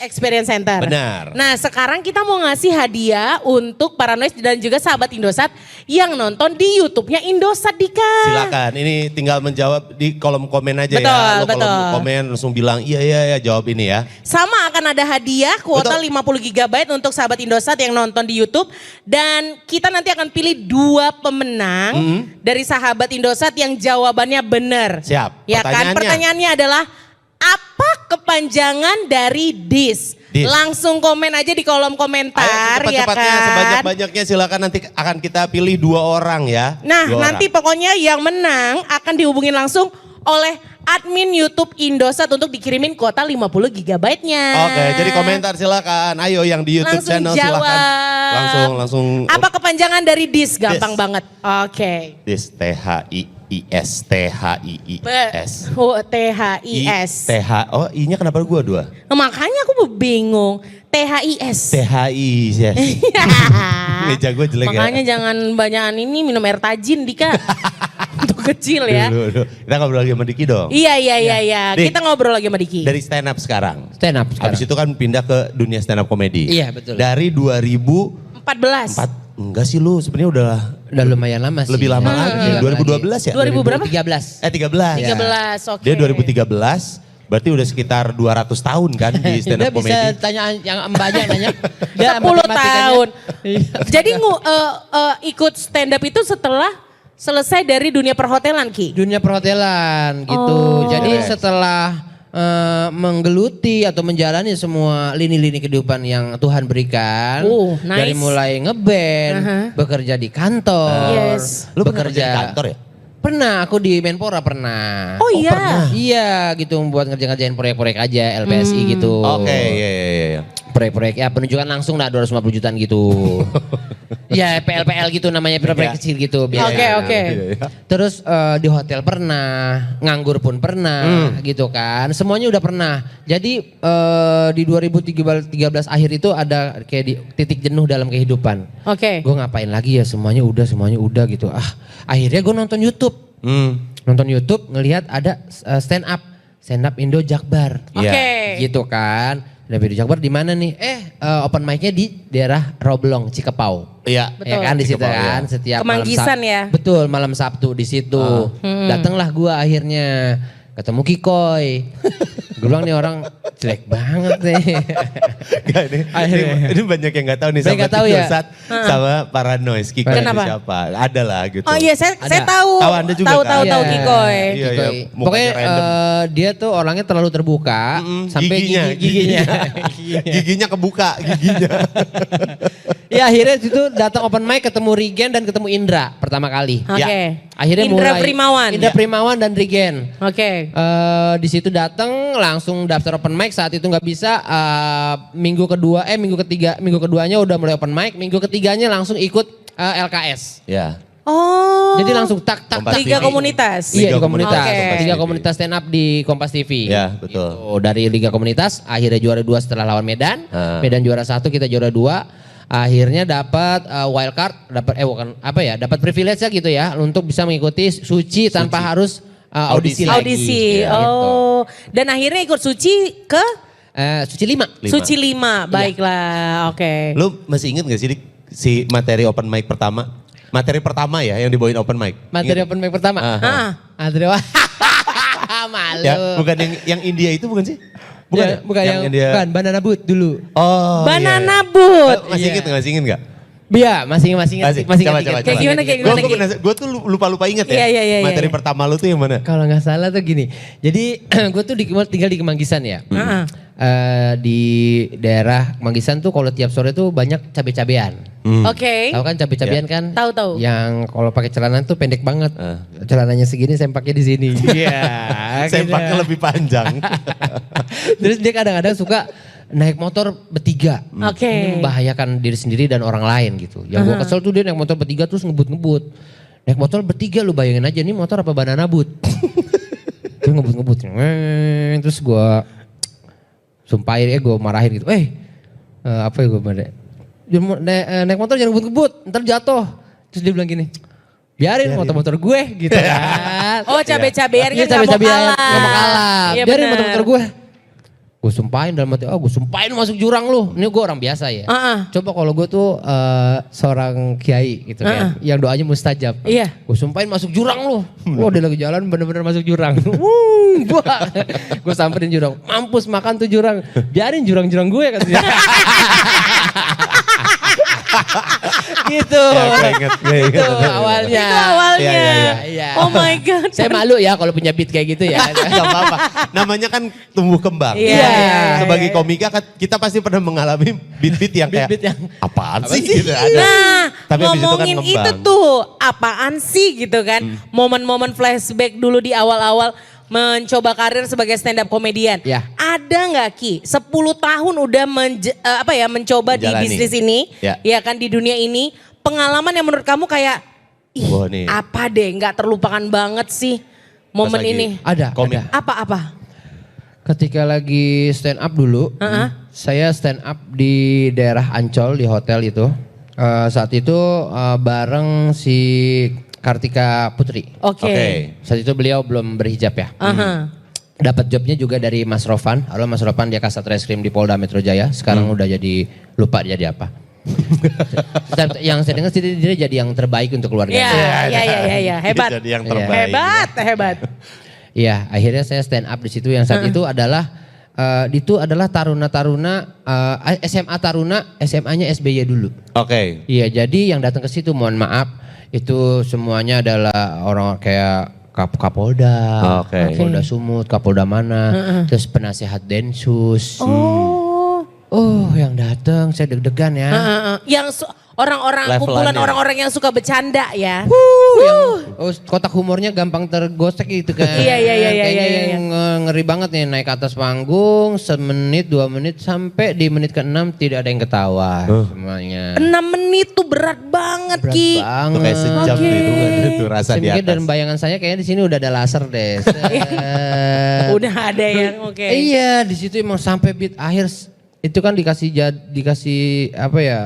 Experience Center. Benar. Nah sekarang kita mau ngasih hadiah untuk para noise dan juga sahabat Indosat yang nonton di YouTube-nya Indosat, Dika. Silakan, ini tinggal menjawab di kolom komen aja Betul, ya. Lo betul. kolom komen langsung bilang iya jawab ini ya. Sama akan ada hadiah kuota Betul. 50 GB untuk sahabat Indosat yang nonton di YouTube. Dan kita nanti akan pilih 2 pemenang dari sahabat Indosat yang jawabannya benar. Siap. Ya kan, pertanyaannya adalah apa kepanjangan dari DIS? DIS. Langsung komen aja di kolom komentar Ayo ya cepat-cepatnya, kan. sebanyak-banyaknya silakan, nanti akan kita pilih 2 orang ya. Nah 2 nanti orang. pokoknya yang menang akan dihubungin langsung oleh admin YouTube Indosat untuk dikirimin kuota 50 GB-nya. Oke, jadi komentar silakan. Ayo yang di YouTube Langsung channel jawab. silakan. Langsung. Apa kepanjangan dari DIS? Gampang DIS. banget. Oke. DIS, THIIS. Oh, I-nya kenapa gua 2? Makanya aku bingung. THIS. THI, yes. Meja gue jelek Makanya ya. jangan banyakan ini minum air tajin, Dika. Untuk kecil ya. Dulu. Kita ngobrol lagi sama Diki dong. Iya. Dik, Kita ngobrol lagi sama Diki. Dari stand up sekarang. Stand up sekarang. Habis itu kan pindah ke dunia stand up komedi. Iya, betul. Dari 2004, 14. enggak sih lu sebenarnya Udah lumayan lama sih. lebih lama lagi. 2012 ya? 2000 berapa? 13. 13. 13, oke. Dia 2013, berarti udah sekitar 200 tahun kan di stand Dia up bisa komedi. tanya yang mbaknya nanya. 10 tahun. Jadi ikut stand up itu setelah selesai dari dunia perhotelan, Ki? Dunia perhotelan gitu. Oh. Jadi Yes. setelah menggeluti atau menjalani semua lini-lini kehidupan yang Tuhan berikan. Nice. Dari mulai ngeband, bekerja di kantor. Yes. Lu pernah kerja di kantor ya? Pernah, aku di Menpora pernah. Oh iya. pernah. Iya gitu, buat ngerjain proyek-proyek aja LPSI gitu. Oke, iya. Proyek-proyek ya penunjukan langsung lah 250 jutaan gitu. Ya PL-PL gitu namanya, proyek kecil gitu biasanya. Oke. Iya. Terus di hotel pernah, nganggur pun pernah gitu kan. Semuanya udah pernah. Jadi di 2013 akhir itu ada kayak di titik jenuh dalam kehidupan. Oke. Gue ngapain lagi ya, semuanya udah gitu. Akhirnya gue nonton YouTube. Nonton YouTube ngelihat ada stand up Indo Jakbar. Oke. Gitu kan. Dan Indo Jakbar di mana nih? Open mic-nya di daerah Roblong, Cikepau. Iya. Betul. Ya kan di situ Cikepau, kan ya. setiap Kemanggisan ya? Betul, malam Sabtu di situ. Datanglah gua akhirnya ketemu Kikoy. Gue bilang nih orang jelek banget nih. Gak, ini banyak yang gak tahu nih Banyak sama nggak tahu ya? sama Paranoise. Kiko itu Kenapa? siapa? Ada lah gitu. Oh iya, saya tahu. Tahu Anda juga kan? Tahu Iya. Kikoy. Iya, Kikoy. mukanya Pokoknya random. dia tuh orangnya terlalu terbuka sampai giginya. Giginya kebuka, giginya. Ya akhirnya situ datang open mic ketemu Rigen dan ketemu Indra pertama kali. Oke. Ya. Akhirnya Indra mulai Primawan. Indra Primawan dan Rigen. Oke. Di situ datang langsung daftar open mic, saat itu nggak bisa. Minggu keduanya udah mulai open mic, minggu ketiganya langsung ikut LKS. Ya. Oh. Jadi langsung tak Kompas Liga TV. Komunitas. Iya, Liga di komunitas. Oke. Liga komunitas stand up di Kompas TV. Ya, betul. Gitu. Dari Liga Komunitas akhirnya juara 2 setelah lawan Medan. Medan juara 1, kita juara 2. Akhirnya dapat wild card, dapat privilege ya gitu ya untuk bisa mengikuti Suci tanpa harus audisi lagi. Audisi. Ya, Oh. Dan akhirnya ikut Suci ke Suci 5. Suci 5. Baiklah. Oke. Lu masih inget gak sih Dik, si materi open mic pertama? Materi pertama ya yang dibawain open mic. Materi Ingat? open mic pertama. Materi malu. Ya, bukan yang India itu bukan sih? Bukan, Ya, bukan yang dia. bukan Banana Boot dulu. Oh. Banana iya. Boot. Masih Iya. masih inget gak? Iya, masih ingat. Kayak gimana, kayak gimana? Gue tuh lupa inget ya. Iya. Materi pertama lu tuh yang mana? Kalau nggak salah tuh gini. Jadi gue tuh tinggal di Kemanggisan ya. Di daerah Kemanggisan tuh kalau tiap sore tuh banyak cabe-cabean. Oke. Tahu kan cabe-cabean kan? Tahu. Yang kalau pakai celana tuh pendek banget. Celananya segini, sempaknya di sini. Iya. Sempaknya lebih panjang. Terus dia kadang-kadang suka naik motor bertiga. Oke. Ini membahayakan diri sendiri dan orang lain gitu. Yang gue kesel tuh dia naik motor bertiga terus ngebut-ngebut. Naik motor bertiga, lu bayangin aja ini motor apa Banana Boot. Dia ngebut-ngebut. Terus gue sumpahin, gue marahin gitu. Apa ya gue marah. Naik motor jangan ngebut-ngebut, ntar jatuh. Terus dia bilang gini, biarin motor-motor gue gitu kan. Oh cabe-cabean Iya, kan gak mau cabe-cabean, kalah. nggak mau kalah. Iya, Biarin benar. motor-motor gue. Gue sumpahin dalam hati, gue sumpahin masuk jurang lu. Ini gue orang biasa ya. Coba kalau gue tuh seorang kiai gitu kan, yang doanya mustajab. Iya. Gue sumpahin masuk jurang lu. Wah dia lagi jalan bener-bener masuk jurang. Gue samperin jurang, mampus makan tuh jurang. Biarin jurang-jurang gue katanya. Gitu. Itu awalnya. Itu awalnya. Iya. Oh my God. Saya malu ya kalau punya beat kayak gitu ya. Gak apa-apa. Namanya kan tumbuh kembang. Iya. Sebagai komika kan kita pasti pernah mengalami beat-beat yang kayak Beat-beat yang apaan sih gitu ada. Nah, Tapi habis itu kan ngomongin ngembang. itu tuh apaan sih gitu kan. Momen-momen flashback dulu di awal-awal mencoba karir sebagai stand up komedian. Ya. Ada nggak Ki? 10 tahun udah mencoba di Menjalani. bisnis ini, Ya. ya kan di dunia ini. Pengalaman yang menurut kamu kayak, ih Wah, nih. apa deh nggak terlupakan banget sih momen Pas lagi ini. ada. komik. Ada. Apa-apa? Ketika lagi stand up dulu, saya stand up di daerah Ancol di hotel itu. Saat itu bareng si Kartika Putri. Oke. Saat itu beliau belum berhijab ya. Aha. Dapat jobnya juga dari Mas Rofan. Halo Mas Rofan, dia kasat reskrim di Polda Metro Jaya. Sekarang udah jadi, lupa dia jadi apa. Yang saya dengar sih dia jadi yang terbaik untuk keluarganya. Iya. Hebat. Jadi yang terbaik. Hebat. Iya, akhirnya saya stand up di situ. Yang saat itu adalah taruna-taruna SMA Taruna, SMA-nya SBY dulu. Oke. Iya, jadi yang datang ke situ mohon maaf itu semuanya adalah orang kayak Kapolda, Oke. Kapolda Sumut, Kapolda mana, terus penasehat Densus. Oh. Yang datang saya deg-degan ya. Yang orang-orang Levelannya. kumpulan orang-orang yang suka bercanda ya. Yang kotak humornya gampang tergostek gitu kan. Iya. Kayaknya yang ngeri banget nih naik ke atas panggung semenit 2 menit sampai di menit ke-6 tidak ada yang ketawa semuanya. 6 menit tuh berat banget Berat Ki. banget. Itu kayak sejam Oke. gitu kan itu rasa Saya di mikir atas. dalam bayangan saya kayaknya di sini udah ada laser deh. Udah ada yang oke. Iya, di situ emang sampai beat akhir itu kan dikasih apa ya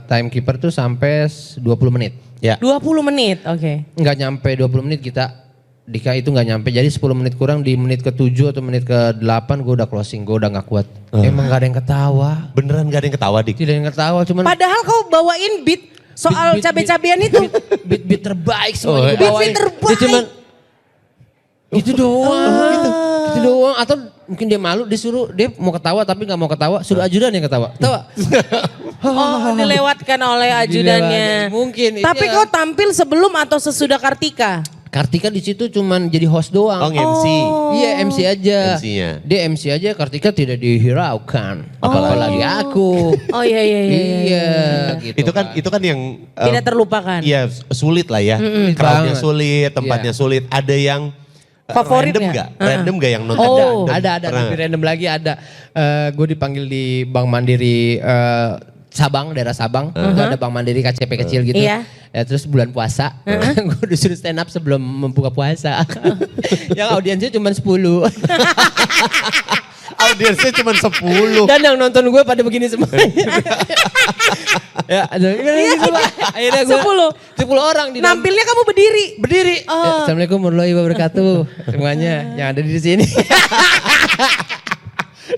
timekeeper tuh sampai 20 menit. Ya. 20 menit, oke. Nggak nyampe 20 menit kita Dika itu nggak nyampe. Jadi 10 menit kurang di menit ke-7 atau menit ke-8 gue udah closing, gue udah nggak kuat. Emang gak ada yang ketawa. Beneran gak ada yang ketawa Dik? Tidak ada yang ketawa, cuman Padahal kau bawain beat soal Beat- cabe-cabean itu. beat terbaik semua Oh, gue iya. bawain. Beat terbaik. Dia cuman itu doang. Itu doang. Atau mungkin dia malu disuruh, dia mau ketawa tapi gak mau ketawa, suruh ajudan yang ketawa. Ketawa. Oh, dilewatkan oleh ajudannya. Mungkin, itu Tapi ya. kau tampil sebelum atau sesudah Kartika? Kartika di situ cuman jadi host doang. Oh MC. Iya MC aja. MC-nya. Dia MC aja, Kartika tidak dihiraukan. Apalagi aku. Oh iya. Iya gitu. Itu kan yang Tidak terlupakan. Iya sulit lah ya. Banget. Crowdnya sulit, tempatnya Iya. sulit. Ada yang Favorit random nggak? gak? Random gak yang nonton? Oh. Ada Pernah. lebih random lagi ada. Gue dipanggil di Bank Mandiri Sabang, daerah Sabang. Itu ada Bank Mandiri KCP kecil gitu. Iya. Ya, terus bulan puasa, gue disuruh stand up sebelum membuka puasa. Yang audiensnya cuma 10. Audiensnya cuma 10. Dan yang nonton gue pada begini semuanya. Ya, gitu lah. Akhirnya gue 10 orang di dalam- Nampilnya kamu berdiri. berdiri. Oh. Ya, Assalamualaikum warahmatullahi wabarakatuh. Semuanya yang ada di sini.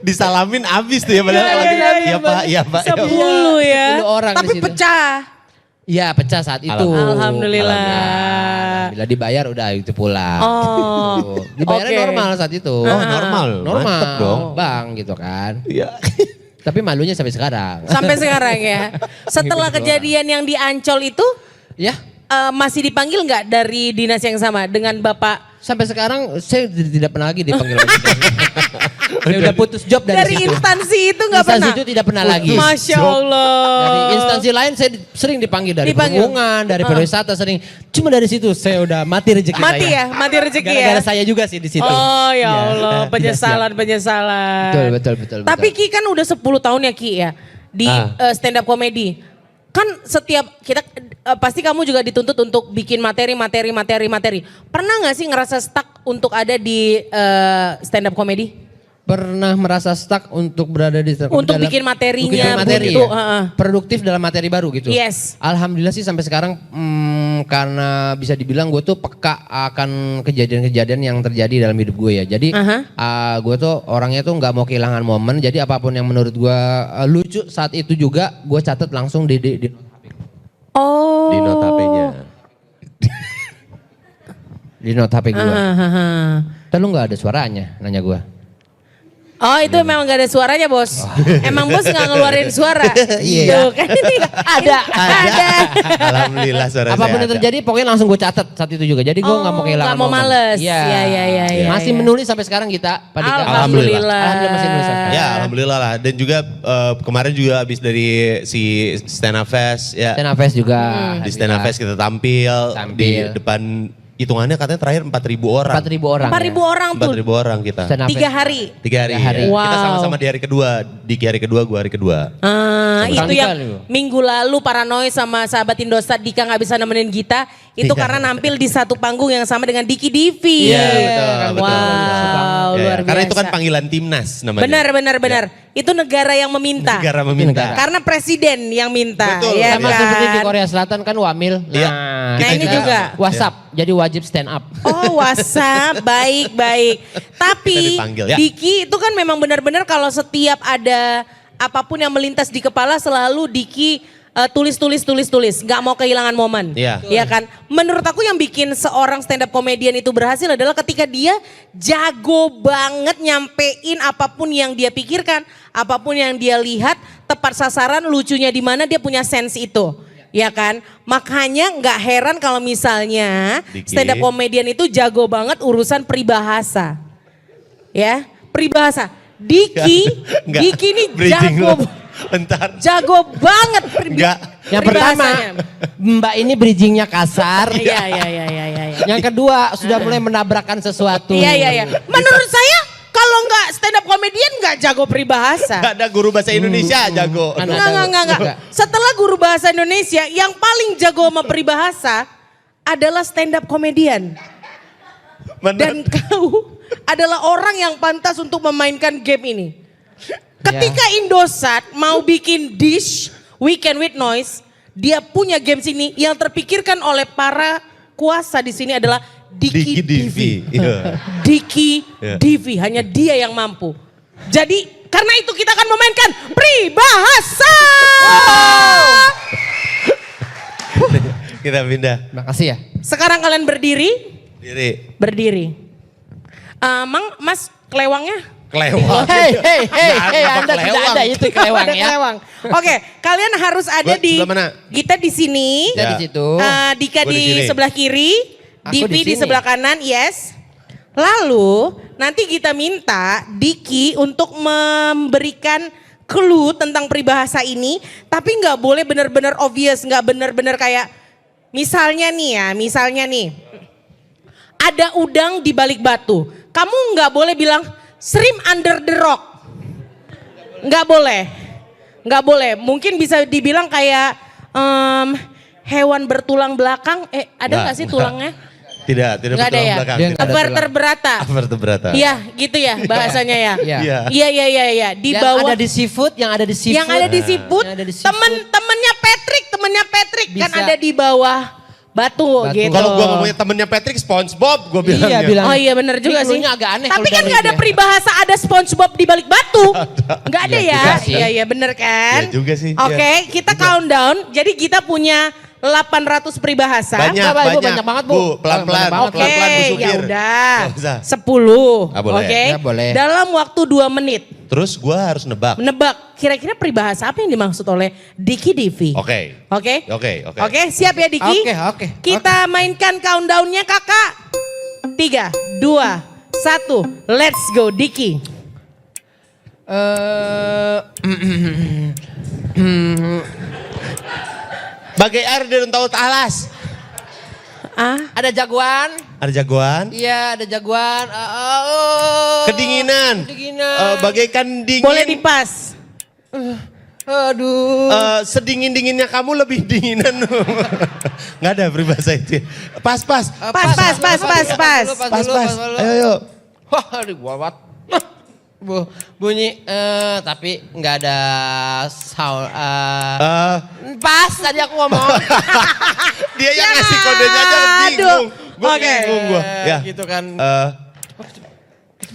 Disalamin abis tuh ya padahal Iya, lagi. iya, iya, Iya Pak, iya Pak. 10 ya. 10 orang di Tapi situ. pecah. Iya pecah saat itu. Alhamdulillah. Bila dibayar udah itu pulang. Oh. Gitu. Dibayarnya Oke. normal saat itu. Oh normal, Normal mantep dong. Bang gitu kan. Iya. Tapi malunya sampai sekarang. Sampai sekarang ya. Setelah kejadian yang di Ancol itu Ya masih dipanggil nggak dari dinas yang sama dengan Bapak? sampai sekarang saya tidak pernah lagi dipanggil lagi. Saya udah putus job Dari dari situ. instansi itu nggak Instansi pernah? itu tidak pernah lagi. Masya Allah. Dari instansi lain saya sering dipanggil dari Dipanggil. perhubungan, dari pariwisata sering. Cuma dari situ saya udah mati rezeki Mati saya. ya, mati rezeki ya. Gara-gara saya juga sih di situ. Oh ya Iya. Allah, Iya, penyesalan. Betul. Tapi Ki kan udah 10 tahun ya Ki ya di stand up comedy. Kan setiap kita pasti kamu juga dituntut untuk bikin materi. Pernah nggak sih ngerasa stuck untuk ada di stand up comedy? pernah merasa stuck untuk berada di Untuk bikin materinya, materi buntu, ya? Produktif dalam materi baru gitu. Yes. Alhamdulillah sih sampai sekarang karena bisa dibilang gue tuh peka akan kejadian-kejadian yang terjadi dalam hidup gue ya. Jadi gue tuh orangnya tuh nggak mau kehilangan momen. Jadi apapun yang menurut gue lucu saat itu juga gue catat langsung di Oh. Di note HP-nya. di note HP gue. Tapi lu nggak ada suaranya, nanya gue. Oh itu memang gak ada suaranya bos. Emang bos gak ngeluarin suara. Iya. Tuh, kan ini ada. Alhamdulillah suara Apapun saya yang terjadi pokoknya langsung gue catat saat itu juga. Jadi gue nggak mau kehilangan Gak mau momen. males. Iya. Iya. Masih menulis sampai sekarang kita. Pak Dika. Alhamdulillah. Alhamdulillah masih nulis sampai sekarang. Ya alhamdulillah lah. Dan juga kemarin juga habis dari si Stand Up Fest ya. Stand Up Fest juga. Di Stand Up Fest kita tampil di depan, hitungannya katanya terakhir 4.000 orang. 4.000 orang. 4.000 orang tuh. 4.000 orang kita. Stand Up 3 Fest. hari. 3 hari. Tiga hari. Ya. Kita Wow. sama-sama di hari kedua. Diki hari kedua, gua hari kedua. Itu Kali yang kali lu. minggu lalu Paranoid sama sahabat Indosat Dika gak bisa nemenin kita. Itu Iya. karena nampil di satu panggung yang sama dengan Diki Divi. Iya, betul. Wow, Ya, luar biasa. karena itu kan panggilan timnas namanya. Benar. Itu negara yang meminta. Negara meminta. Karena presiden yang minta. Betul. Ya Sama kan? seperti di Korea Selatan kan wamil. Iya. Nah, Kita ini juga. WhatsApp. Jadi wajib stand up. Oh WhatsApp, baik. Tapi Kita dipanggil, ya. Diki itu kan memang benar-benar kalau setiap ada apapun yang melintas di kepala selalu Diki tulis. Gak mau kehilangan momen. Iya. Iya kan? Menurut aku yang bikin seorang stand up comedian itu berhasil adalah ketika dia jago banget nyampein apapun yang dia pikirkan. Apapun yang dia lihat, tepat sasaran, lucunya di mana dia punya sense itu. Ya kan? Makanya nggak heran kalau misalnya Diki. stand up comedian itu jago banget urusan peribahasa. Ya, peribahasa. Diki ini Bridging jago. lu. Bentar. Jago banget Enggak. Yang pertama, peribahasanya. Mbak ini bridgingnya kasar. Iya. Yang kedua, sudah mulai menabrakkan sesuatu. Iya. Menurut saya kalau nggak stand up comedian nggak jago peribahasa. Gak ada guru bahasa Indonesia jago. Enggak. Setelah guru bahasa Indonesia yang paling jago sama peribahasa adalah stand up comedian. Dan kau adalah orang yang pantas untuk memainkan game ini. Ketika Indosat mau bikin dish Weekend with Noise, dia punya games ini yang terpikirkan oleh para kuasa di sini adalah Diki Divi. Iya. Diki Divi, hanya dia yang mampu. Jadi karena itu kita akan memainkan peribahasa. Kita pindah. Makasih ya. Sekarang kalian berdiri. Berdiri. Mas kelewangnya? Kelewat. Hey, Kenapa Anda tidak kelewang? ada itu kelewang Ada ya. kelewang. Oke, kalian harus ada Gua di sebelah mana? kita di sini. Kita Ya. di situ. Dika Gua di di sini. sebelah kiri, Aku Divi di di sini. sebelah kanan, yes. Lalu nanti kita minta Diki untuk memberikan clue tentang peribahasa ini, tapi nggak boleh benar-benar obvious, nggak benar-benar kayak misalnya nih, ada udang di balik batu. Kamu nggak boleh bilang shrimp under the rock, nggak boleh. Mungkin bisa dibilang kayak hewan bertulang belakang. Ada nggak sih tulangnya? Tidak Nggak ada bertulang ya? belakang. Dia nggak ada Vertebrata. Vertebrata. Iya gitu ya bahasanya ya. Iya. Iya. Di Yang bawah. ada di seafood, yang ada di seafood. Yang ada di seafood. Yang ada di seafood. Temennya Patrick kan Bisa. ada di bawah batu. Gitu. Kalau gua ngomongnya temennya Patrick, SpongeBob gua bilang. Iya, bilang. Oh iya benar juga Ini sih. cluenya agak aneh Tapi kalau kan dari nggak ada dia. peribahasa ada SpongeBob di balik batu. Nggak ada Iya ya. juga sih. Iya benar kan. Iya juga sih, Oke iya. kita countdown. Jadi kita punya 800 peribahasa. Banyak, Bapak, Ibu, banyak. banyak banget, Bu. Bu, pelan-pelan. Banyak banget. Oke, Pelan-pelan, Bu ya Supir. udah. Nggak usah. 10. Ah, boleh. Oke. Ya, boleh. Dalam waktu 2 menit. Terus gua harus nebak. Menebak kira-kira peribahasa apa yang dimaksud oleh Diki Divi. Oke. Oke? Oke. Oke, siap ya Diki? Oke. Kita mainkan countdown-nya Kakak. 3, 2, 1. Let's go Diki. Bagai air di rentau talas. Ada jagoan. Ada jagoan. Iya, ada jagoan. Kedinginan. Bagaikan dingin. Boleh dipas. Aduh. Sedingin-dinginnya kamu lebih dinginan. Nggak ada peribahasa itu. Pas. Pas. Pas. Ayo. Wah, digawat. bunyi tapi nggak ada sound. Pas tadi aku ngomong. Dia yang ngasih kodenya aja bingung. Gue bingung gue. Ya. Gitu kan.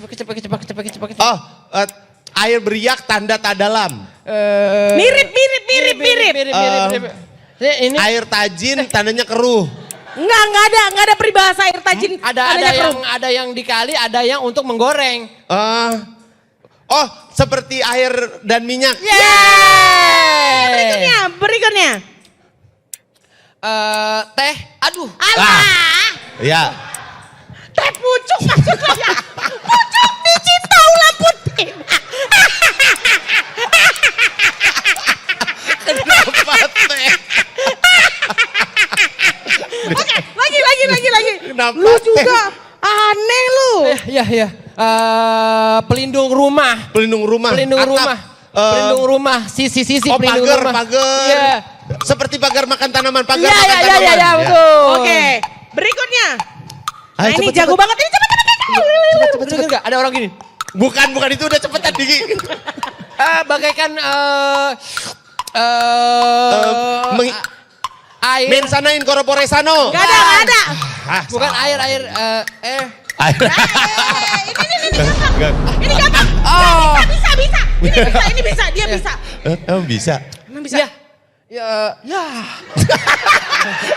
Kecepet. Oh, air beriak tanda tak dalam. Mirip. Ini Air tajin tandanya keruh. Enggak ada peribahasa air tajin. ada yang dikali, ada yang untuk menggoreng. Oh, seperti air dan minyak. Berikutnya. Teh, aduh. Ya. Teh pucuk maksud saya. Pucuk dicinta ulam putih. Kenapa teh? Lagi. Kenapa Lu teh? juga aneh lu. Ya. Pelindung rumah. Pelindung rumah. Atap. Pelindung rumah. Sisi Oh, pelindung rumah. pagar. Iya. Seperti pagar makan tanaman, pagar Iya, makan tanaman. iya, betul. Oke, berikutnya. Ayo, Nah, ini cepet, jago cepet. banget ini cepet. Cepet enggak? Ada orang gini. Bukan itu udah cepetan Diki. Bagaikan air. Mensanain corpore sano. Gak ada. Bukan air. Air. Ini gampang. Oh. Bisa. Ini bisa, dia bisa. Emang bisa? Emang bisa. Ya.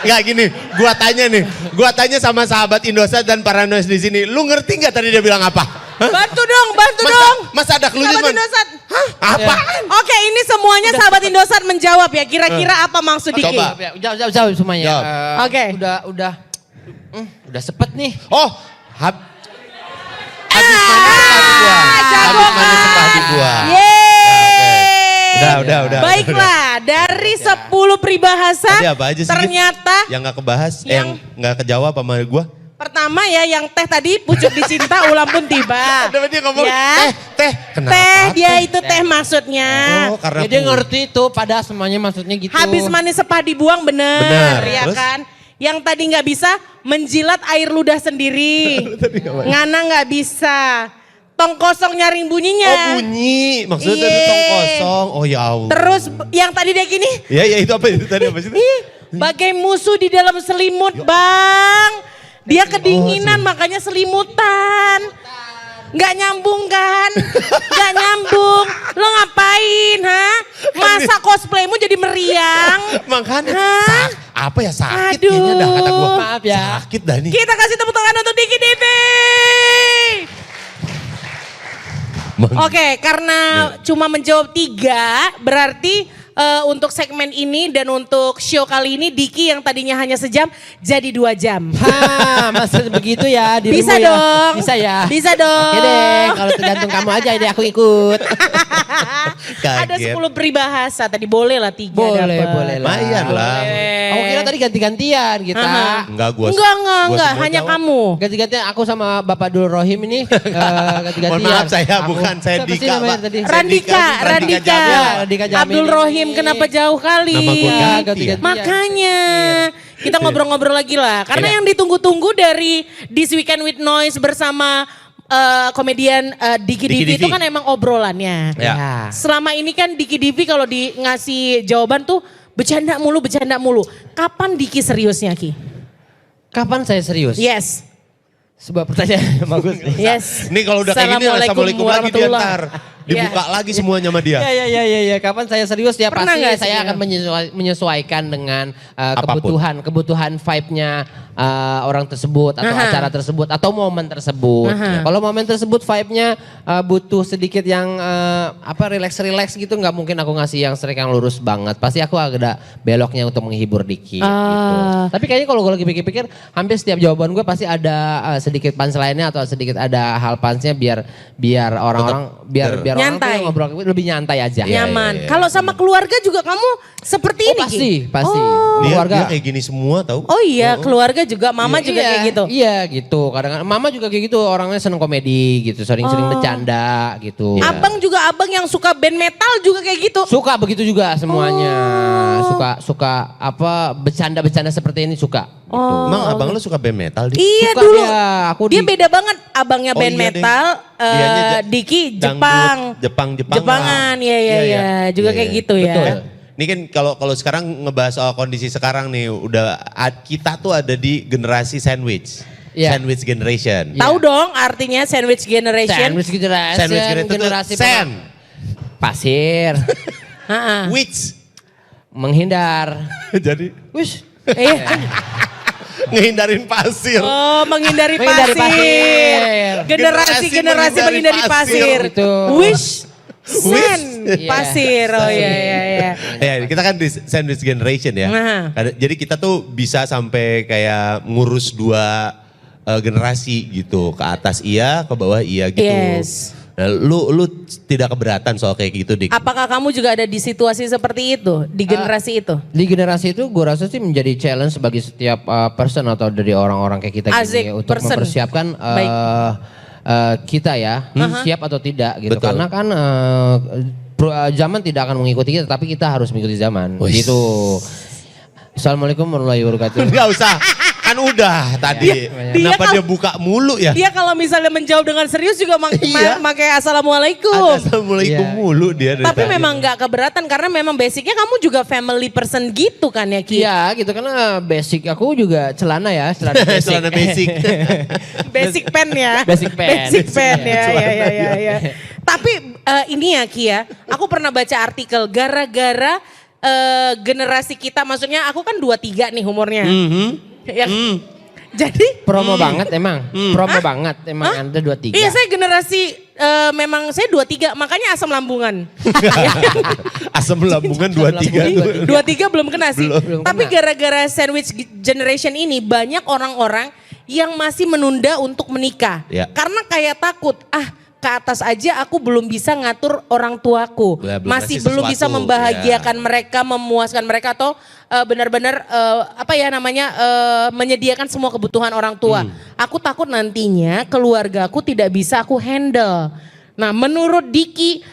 Enggak gini, gua tanya sama sahabat Indosat dan para noise di sini, lu ngerti nggak tadi dia bilang apa? Hah? Bantu dong. Masa ada clue Sahabat Indosat. Hah? Apa? Oke, ini semuanya sahabat Indosat menjawab ya. Kira-kira apa maksud Diki? Coba. Jauh semuanya. Jawab. Oke. Udah sepet nih. Oh, habis manis sembah di buah. jago Habis manis sembah di buah. Yeay. Udah. Baiklah, dari 10 peribahasa Tadi apa aja sih? Git? ternyata Yang nggak kebahas, yang nggak kejawab sama gua. pertama ya yang teh tadi pucuk dicinta ulam pun tiba. Udah dia ngomong, Ya. teh. Kenapa? Teh dia itu teh maksudnya. Oh, karena Ya, dia ngerti tuh pada semuanya maksudnya gitu. Habis manis sepah dibuang bener, Bener. ya Terus? kan? Yang tadi nggak bisa menjilat air ludah sendiri. Ngana nggak bisa. Tong kosong nyaring bunyinya. Oh, bunyi. Maksudnya tadi tong kosong. Oh ya Allah. Terus yang tadi dia gini. Ya itu apa itu tadi apa sih? Bagai musuh di dalam selimut, Bang. Dia kedinginan makanya selimutan. Nggak nyambung kan? Nggak nyambung. Lo ngapain, ha? Masa cosplaymu jadi meriang? Makanya Hah? apa ya sakit Aduh. kayaknya dah kata gua. Maaf ya. Sakit dah nih. Kita kasih tepuk tangan untuk Diki Divi. Oke, karena cuma menjawab 3, berarti untuk segmen ini dan untuk show kali ini Diki yang tadinya hanya sejam jadi 2 jam. Masa begitu ya dirimu Bisa ya? dong. Bisa ya? Bisa dong. Oke deh, kalau tergantung kamu aja deh aku ikut. Ada 10 peribahasa, tadi boleh lah 3 Boleh dapet. lah. Lumayan lah. Aku kira tadi ganti-gantian kita. Aha. Enggak gua. Enggak, gua semua hanya jawab. kamu. Ganti-gantian aku sama Bapak Dul Rohim ini ganti-gantian. Mohon maaf saya bukan saya Siapa sih Dika, namanya Pak. tadi? Randika. Randika Jamil Abdul ini. Rohim kenapa jauh kali? Nama gua Iya, ganti. ganti-gantian. Makanya kita ngobrol-ngobrol lagi lah. Karena Iya. yang ditunggu-tunggu dari This Weekend with Noise bersama komedian Diki Divi itu Divi. kan emang obrolannya. Ya. Selama ini kan Diki Divi kalau di ngasih jawaban tuh bercanda mulu. Kapan Diki seriusnya Ki? Kapan saya serius? Yes. Sebuah pertanyaan yang bagus nih. Yes. Ini kalau udah kayak gini assalamualaikum lagi dia ntar. Dibuka lagi semuanya sama dia. Ya. Kapan saya serius ya Pernah pasti nggak sih? saya akan menyesuaikan dengan Apapun. kebutuhan vibe-nya orang tersebut atau Aha. acara tersebut atau momen tersebut. Aha. Kalau momen tersebut vibe-nya butuh sedikit yang relax gitu, nggak mungkin aku ngasih yang straight yang lurus banget. Pasti aku ada beloknya untuk menghibur dikit gitu. Tapi kayaknya kalau gue lagi pikir-pikir hampir setiap jawaban gue pasti ada sedikit punchline-nya atau sedikit ada hal punch-nya biar orang-orang biar orang Nyantai. tuh ngobrol lebih nyantai aja. Nyaman. Kalau sama keluarga juga kamu seperti ini Ki? Pasti. Oh. Dia kayak gini semua tahu. Oh iya, keluarga juga, mama juga kayak gitu. Iya gitu. Kadang-kadang mama juga kayak gitu, orangnya seneng komedi gitu, sering-sering bercanda gitu. Abang juga yang suka band metal juga kayak gitu. Suka begitu juga semuanya. Oh. Suka bercanda-bercanda seperti ini suka. Oh. Emang abang lu suka band metal dia? Iya Suka dulu. dia, aku Dia di- beda banget. Abangnya Oh, band iya deh. metal, Dianya Diki dangdut, Jepang. Jepangan. Jepangan, iya. Juga kayak gitu ya. Betul. Ini kan kalau sekarang ngebahas soal kondisi sekarang nih, kita tuh ada di generasi sandwich. Iya. Sandwich generation. Tahu dong artinya sandwich generation? Sandwich generation, Sandwich generation itu generasi sand, pasir, Ha-ha. which. menghindar. Jadi Wish. ngehindarin pasir. Oh, menghindari Menghindari pasir. pasir. Generasi Generasi menghindari pasir. pasir. Itu. Wish sand Iya. pasir. Oh iya. Ya, kita kan di sandwich generation ya. Nah. Jadi kita tuh bisa sampai kayak ngurus dua generasi gitu. Ke atas iya, ke bawah iya gitu. Yes. Nah, lu tidak keberatan soal kayak gitu, Dik? Apakah kamu juga ada di situasi seperti itu, di generasi itu? Di generasi itu gue rasa sih menjadi challenge bagi setiap person atau dari orang-orang kayak kita Asik, gini untuk person. mempersiapkan Baik. kita ya siap atau tidak gitu. Betul. Karena kan zaman tidak akan mengikuti kita, tapi kita harus mengikuti zaman. Wih. Gitu. Assalamualaikum warahmatullahi wabarakatuh. Enggak usah, kan udah tadi. Dia Kenapa kan- dia buka mulu ya? Dia kalau misalnya menjawab dengan serius juga Iya. pakai assalamualaikum. Assalamualaikum Iya. mulu dia dari Tapi tadi. memang nggak keberatan karena memang basicnya kamu juga family person gitu kan ya Ki? Iya gitu karena basic aku juga celana ya, celana basic. Celana basic. Basic pen ya. Basic pen. Basic pen ya. Celana Ya. Tapi ini ya Ki ya, aku pernah baca artikel gara-gara generasi kita, maksudnya aku kan 23 nih umurnya. Ya. Jadi Promo banget emang, promo banget emang Anda 23. iya saya generasi memang saya 23 makanya asam lambungan. Asam lambungan 23 tuh. 23 belum kena sih. Belum Tapi kena. gara-gara sandwich generation ini banyak orang-orang yang masih menunda untuk menikah. Ya. Karena kayak takut, ke atas aja aku belum bisa ngatur orang tuaku. Belum Masih ngasih belum bisa sesuatu, membahagiakan mereka, memuaskan mereka atau benar-benar menyediakan semua kebutuhan orang tua. Aku takut nantinya keluargaku tidak bisa aku handle. Nah, menurut Diki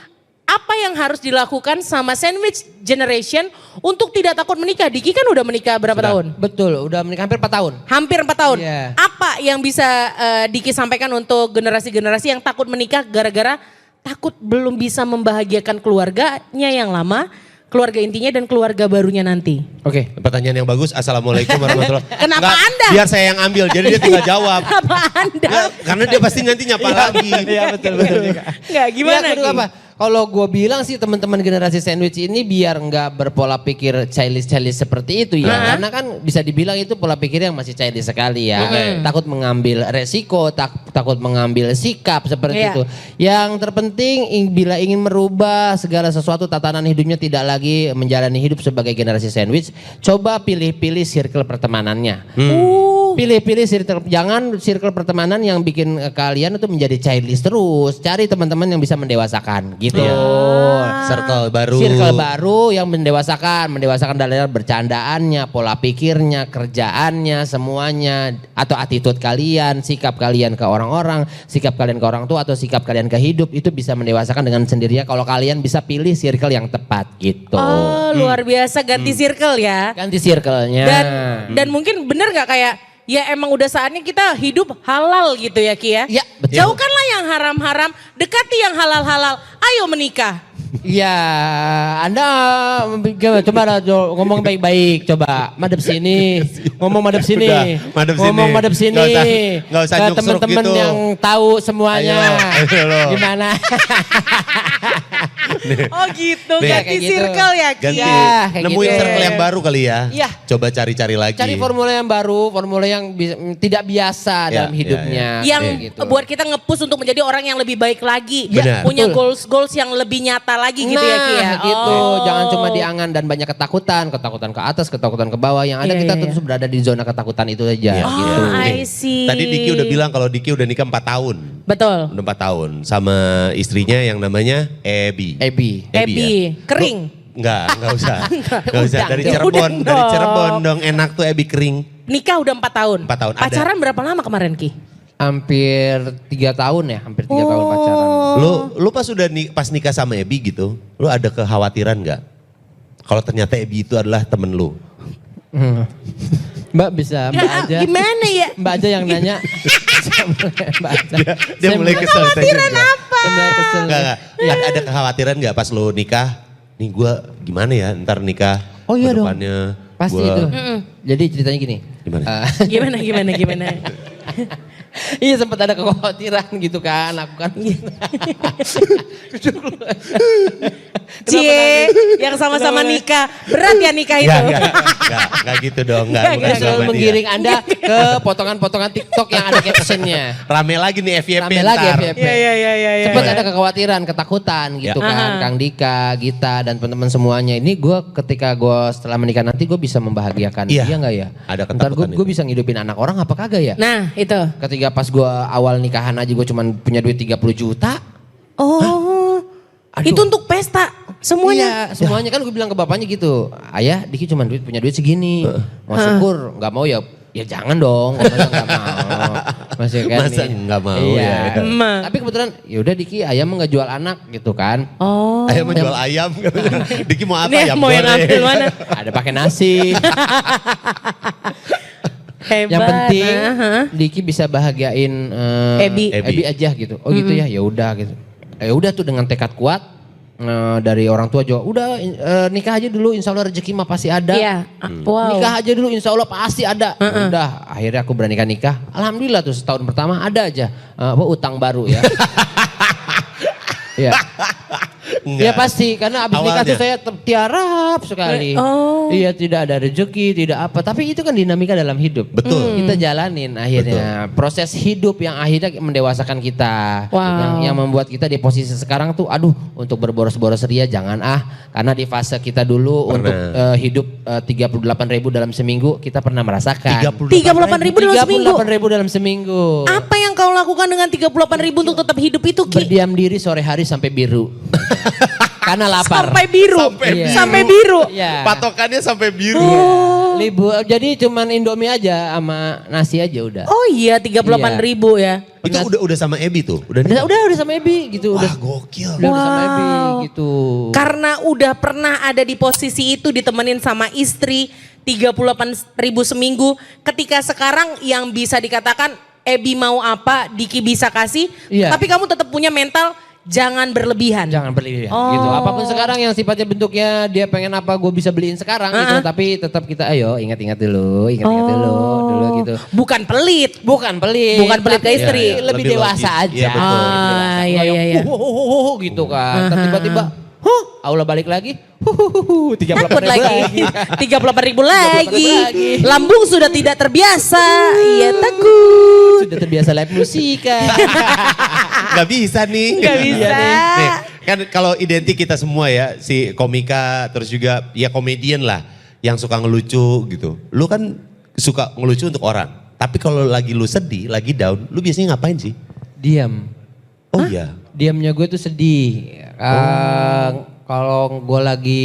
apa yang harus dilakukan sama sandwich generation untuk tidak takut menikah? Diki kan udah menikah berapa tahun? Betul, udah menikah hampir 4 tahun. Hampir 4 tahun. Iya. Apa yang bisa Diki sampaikan untuk generasi-generasi yang takut menikah gara-gara takut belum bisa membahagiakan keluarganya yang lama, keluarga intinya dan keluarga barunya nanti? Oke. Pertanyaan yang bagus, Assalamualaikum warahmatullahi wabarakatuh. Kenapa Enggak, Anda? Biar saya yang ambil, jadi dia tinggal jawab. Apa Anda? Ya, karena dia pasti nanti nyapa lagi. Iya betul juga. Enggak, gimana Ya, kedua Ki? apa? Kalau gue bilang sih teman-teman generasi sandwich ini biar nggak berpola pikir childish seperti itu ya. Karena kan bisa dibilang itu pola pikir yang masih childish sekali ya. Takut mengambil resiko, takut mengambil sikap seperti Iya. itu. Yang terpenting bila ingin merubah segala sesuatu tatanan hidupnya tidak lagi menjalani hidup sebagai generasi sandwich, coba pilih-pilih circle pertemanannya. Pilih-pilih circle, jangan circle pertemanan yang bikin kalian itu menjadi childish terus. Cari teman-teman yang bisa mendewasakan gitu. Circle baru. Circle baru yang mendewasakan dalam bercandaannya, pola pikirnya, kerjaannya, semuanya atau attitude kalian, sikap kalian ke orang-orang, sikap kalian ke orang tua atau sikap kalian ke hidup itu bisa mendewasakan dengan sendirinya kalau kalian bisa pilih circle yang tepat gitu. Oh, luar biasa ganti circle ya. Ganti circle-nya. Dan mungkin bener gak kayak ya emang udah saatnya kita hidup halal gitu ya Ki ya. Ya, betul. Jauhkanlah yang haram-haram, dekati yang halal-halal. Ayo menikah. Iya, Anda coba ngomong baik-baik, coba madep sini, ngomong madep sini, Udah, madep sini. ngomong madep sini, Nggak usah ke nyuksruk teman-teman gitu. yang tahu semuanya, Ayo lo. gimana? Oh gitu, Nih, ganti kayak gitu. circle ya Ki. Ganti, Ya, kayak nemuin gitu. circle yang baru kali ya. Iya. Coba cari-cari lagi. Cari formula yang baru, formula yang tidak biasa Ya, dalam hidupnya. Yang kayak gitu. buat kita nge-push untuk menjadi orang yang lebih baik lagi. Benar. Punya Betul. goals-goals yang lebih nyata lagi gitu ya Ki ya. gitu. Oh. Jangan cuma diangan dan banyak ketakutan ke atas, ketakutan ke bawah. Yang ada Iya, kita iya, terus berada di zona ketakutan itu aja. Iya. Gitu. Oh, I see. Tadi Diki udah bilang kalau Diki udah nikah 4 tahun. Betul. Udah 4 tahun sama istrinya yang namanya Ebi. Ebi. Ebi, kering. Enggak usah. Enggak usah. Udang Dari dong. Cirebon, Udang dari dong. Cirebon dong. Enak tuh Ebi kering. Nikah udah 4 tahun. 4 tahun, ada. Pacaran berapa lama kemarin Ki? Hampir 3 tahun ya, hampir 3 tahun pacaran. Lu pas pas nikah sama Ebi gitu, lu ada kekhawatiran nggak? Kalau ternyata Ebi itu adalah temen lu. Mbak bisa, Mbak aja. Gimana ya? Mbak aja yang nanya. Mbak aja. Dia mulai kesel. Kekhawatiran apa? Saya mulai kesel. Enggak. Ada kekhawatiran nggak pas lo nikah? Nih gue gimana ya ntar nikah? Oh iya dong. Kedepannya Pasti gua- itu. Jadi ceritanya gini. Gimana? Gimana? Iya sempat ada kekhawatiran gitu kan. Aku kan. Cie, yang sama-sama nikah. Berat ya nikah itu. Enggak gitu dong. Enggak, Nggak, bukan Saya nggak. selalu sama dia. menggiring Anda ke potongan-potongan TikTok yang ada captionnya. Rame lagi nih FYP Rame lagi ntar. FYP. Iya. Sempat ada kekhawatiran, ketakutan gitu Ya. kan. Kang Dika, Gita dan teman-teman semuanya. Ini gue ketika gue setelah menikah nanti gue bisa membahagiakan Iya. dia nggak ya? Ada Ntar ketakutan gue itu. bisa ngidupin anak orang apa kagak ya? Nah, itu. Ketika pas gue awal nikahan aja gue cuman punya duit 30 juta. Oh. Aduh. Itu untuk pesta semuanya. Iya, semuanya kan gue bilang ke bapaknya gitu. Ayah, Diki cuma punya duit segini. Mau syukur, nggak mau ya jangan dong. Masa nggak mau. Masih kan Masa nih. nggak mau Iya. ya. Emang. Tapi kebetulan yaudah Diki ayam mah nggak jual anak gitu kan. Oh. Ayam menjual ayam. Diki mau apa? Ini Ayam mau yang goreng. ambil mana? Ada pakai nasi. Hebat. Yang penting Nah, Diki bisa bahagiain Ebi. Ebi aja gitu. Oh gitu ya, ya udah gitu. Ya udah tuh dengan tekad kuat dari orang tua juga. Udah nikah aja dulu, insya Allah rezeki mah pasti ada. Iya. Wow. Nikah aja dulu, insya Allah pasti ada. Udah, akhirnya aku berani nikah. Alhamdulillah tuh setahun pertama ada aja utang baru ya. Iya. Enggak. Ya pasti karena abis nikah tuh Awalnya. saya tiarap sekali. Oh. Iya tidak ada rezeki, tidak apa. Tapi itu kan dinamika dalam hidup. Betul. Kita jalanin akhirnya. Proses hidup yang akhirnya mendewasakan kita. Wow. Yang membuat kita di posisi sekarang tuh aduh untuk berboros-boros ria jangan Karena di fase kita dulu Pernah. untuk hidup 38.000 dalam seminggu kita pernah merasakan. 38.000 dalam seminggu. 38.000 dalam seminggu. Apa yang kau lakukan dengan 38.000 untuk tetap hidup itu, Ki? Berdiam diri sore hari sampai biru. Karena lapar. Sampai biru. Iya. Sampai biru. Iya. Patokannya sampai biru. Libur, jadi cuman Indomie aja sama nasi aja udah. Oh iya, 38.000 ya. Itu udah sama Ebi tuh. Udah nikah? Udah sama Ebi gitu. Wah Udah, gokil. udah sama Ebi Wow. gitu. Karena udah pernah ada di posisi itu ditemenin sama istri 38.000 seminggu. Ketika sekarang yang bisa dikatakan Ebi mau apa, Diki bisa kasih. Iya. Tapi kamu tetap punya mental jangan berlebihan. Jangan berlebihan Oh. gitu. Apapun sekarang yang sifatnya bentuknya dia pengen apa gue bisa beliin sekarang gitu. Tapi tetap kita ayo ingat-ingat dulu dulu gitu. Bukan pelit. Bukan pelit. Bukan pelit ke tapi istri. Lebih Lebih dewasa logis. aja. Iya, betul. Ah, iya. Gitu kan. Terus tiba-tiba Allah balik lagi. 38.000 Takut lagi. 38.000 lagi. lagi. Lambung sudah tidak terbiasa. Iya takut. Sudah terbiasa live musika. Gak bisa nih. Nggak bisa. Nih, kan kalau identik kita semua ya, si komika terus juga ya komedian lah yang suka ngelucu gitu. Lu kan suka ngelucu untuk orang. Tapi kalau lagi lu sedih, lagi down, lu biasanya ngapain sih? Diam. Oh iya. Diamnya gue tuh sedih. Kalau gue lagi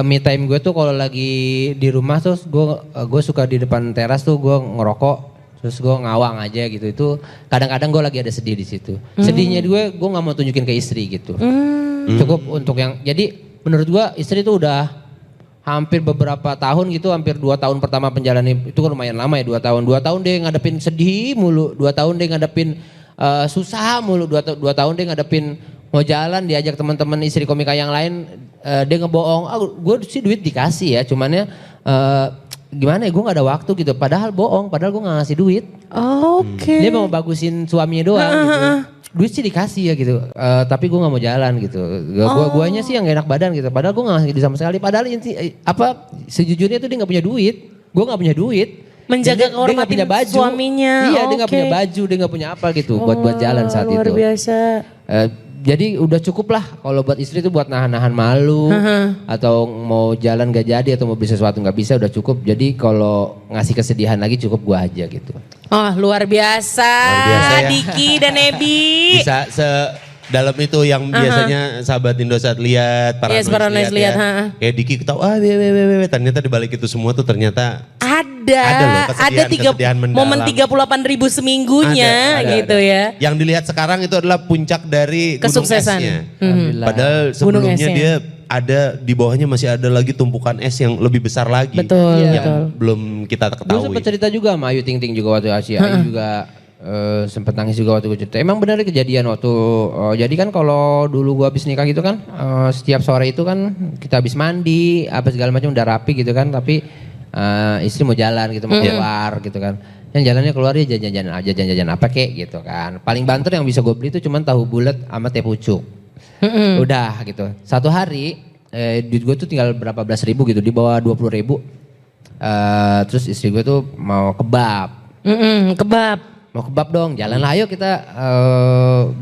me time gue tuh kalau lagi di rumah terus gue suka di depan teras tuh gue ngerokok terus gue ngawang aja gitu. Itu kadang-kadang gue lagi ada sedih di situ. Sedihnya gue nggak mau tunjukin ke istri gitu. Cukup untuk yang jadi menurut gue istri tuh udah hampir beberapa tahun gitu, hampir 2 tahun pertama penjalanan itu kan lumayan lama ya 2 tahun. 2 tahun dia ngadepin sedih mulu, 2 tahun dia ngadepin susah mulu, 2 tahun dia ngadepin mau jalan diajak teman-teman istri komika yang lain dia ngebohong. Gue sih duit dikasih ya, cuman ya gimana ya gue gak ada waktu gitu. Padahal bohong, padahal gue gak ngasih duit. Oke. Dia mau bagusin suaminya doang gitu. Duit sih dikasih ya gitu, tapi gue gak mau jalan gitu. Guanya sih yang gak enak badan gitu. Padahal gue gak ngasih duit sama sekali. Padahal sejujurnya tuh dia gak punya duit. Gue gak punya duit. Menjaga Dia nggak kehormatan punya baju. suaminya. Iya dia gak Oke. punya baju, dia gak punya apa gitu buat jalan saat Luar itu. biasa. Jadi udah cukup lah kalau buat istri itu buat nahan-nahan malu atau mau jalan gak jadi atau mau beli sesuatu gak bisa udah cukup. Jadi kalau ngasih kesedihan lagi cukup gua aja gitu. Oh luar biasa. Luar biasa ya. Diki dan Ebi. Bisa dalam itu yang biasanya sahabat Indosat lihat, para Yes, para noise lihat, ha. Kayak Diki ketawa, ternyata dibalik itu semua tuh ternyata Ada loh, kesedihan mendalam. momen 38.000 seminggunya Ada. gitu ya. Yang dilihat sekarang itu adalah puncak dari gunung Kesuksesan. esnya. Alhamdulillah. Padahal Gunung sebelumnya esnya. dia ada di bawahnya masih ada lagi tumpukan es yang lebih besar lagi. Betul, Yang betul. belum kita Gue ketahui. sempat cerita juga sama Ayu Ting Ting juga waktu Asia. Ayu juga sempat nangis juga waktu gue cerita. Emang benar kejadian waktu, jadi kan kalau dulu gue habis nikah gitu kan, setiap sore itu kan kita habis mandi, apa segala macam udah rapi gitu kan. Tapi istri mau jalan gitu, mau keluar gitu kan. Yang jalannya keluar dia jajan-jajan apa kek gitu kan. Paling banter yang bisa gue beli itu cuman tahu bulat sama teh pucuk. Udah gitu. Satu hari duit gue tuh tinggal berapa belas ribu gitu, di bawah 20 ribu. Terus istri gue tuh mau kebab. Kebab. Mau kebab dong, jalan lah ayo kita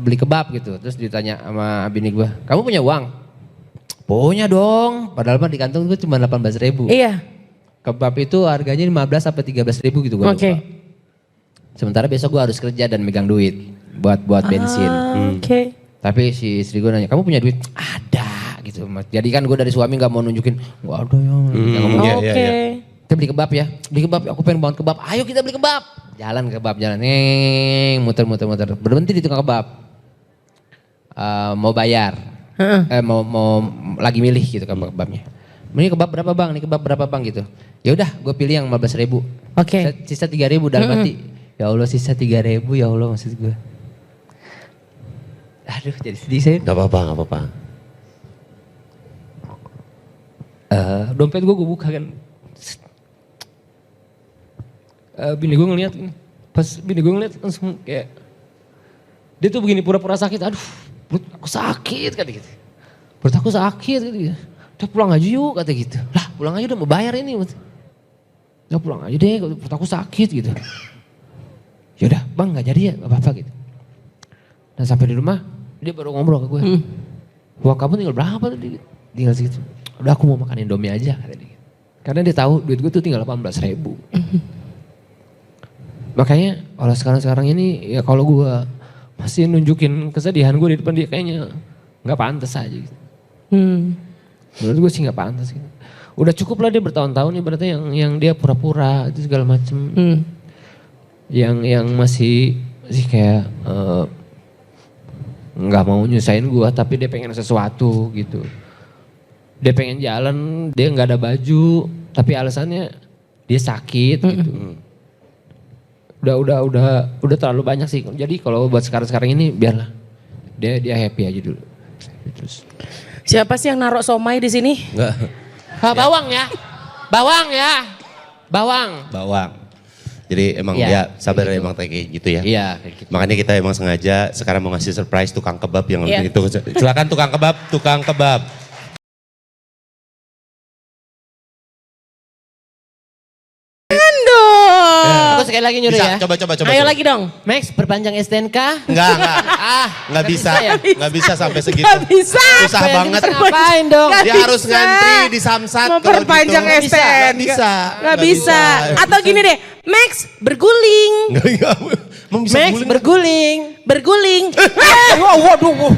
beli kebab gitu. Terus ditanya sama bini gue, kamu punya uang? Punya dong, padahal mah di kantong gue cuma 18 ribu. Iya. Kebab itu harganya 15 sampai 13 ribu gitu gue Oke. lupa. Sementara besok gue harus kerja dan megang duit buat bensin. Oke. Tapi si istri gue nanya, kamu punya duit? Ada gitu. Jadi kan gue dari suami gak mau nunjukin, gak ada ya. Yang ngomong, Iya, Oke. iya, iya. kita beli kebab ya, beli kebab, aku pengen banget kebab, ayo kita beli kebab. Jalan ke kebab, jalan, neng, muter. Berhenti di tukang kebab. Mau bayar, mau lagi milih gitu kebabnya. Ini kebab berapa bang, ini kebab berapa bang gitu. Ya udah, gue pilih yang 15 ribu. Oke. Sisa 3 ribu dalam hati. Ya Allah sisa 3 ribu ya Allah maksud gue. Aduh jadi sedih saya. Gak apa-apa. Dompet gue buka kan. Bini gue ngeliat, pas bini gue ngeliat langsung kayak, dia tuh begini pura-pura sakit, aduh perut aku sakit kata gitu. Perut aku sakit gitu. Udah pulang aja yuk kata gitu. Lah pulang aja udah mau bayar ini. Udah pulang aja deh, perut aku sakit gitu. Yaudah bang gak jadi ya, gak apa-apa gitu. Dan sampai di rumah, dia baru ngobrol ke gue. Wah kamu tinggal berapa tadi? Tinggal segitu. Udah aku mau makan Indomie aja kata dia. Karena dia tahu duit gue tuh tinggal 18 ribu. Makanya kalau sekarang ini ya kalau gue masih nunjukin kesedihan gue di depan dia kayaknya gak pantas aja gitu. Menurut gue sih gak pantas gitu. Udah cukup lah dia bertahun-tahun ibaratnya yang dia pura-pura itu segala macem. Yang masih kayak nggak mau nyusahin gue tapi dia pengen sesuatu gitu. Dia pengen jalan, dia nggak ada baju tapi alasannya dia sakit gitu. Udah terlalu banyak sih. Jadi kalau buat sekarang ini biarlah dia happy aja dulu. Terus Siapa sih yang naruh somai di sini? Enggak. bawang ya. Bawang. Jadi emang Iya, ya sabar kayak gitu. emang kayak gitu ya. Iya kayak gitu. Makanya kita emang sengaja sekarang mau ngasih surprise tukang kebab yang Iya. itu. Silakan tukang kebab. Dong. Aku sekali lagi nyuruh Bisa, ya. coba. Ayo lagi dong. Max perpanjang STNK. Enggak. Enggak bisa. ya? Enggak bisa sampai segitu. Gak bisa. Susah banget. Ngapain dong? Gak Dia harus bisa. ngantri di Samsat Mau kalau perpanjang gitu. STN. Nggak bisa. Gak bisa. Atau gini deh, Max berguling. Enggak. Mau bisa Max guling? berguling. Berguling. Waduh.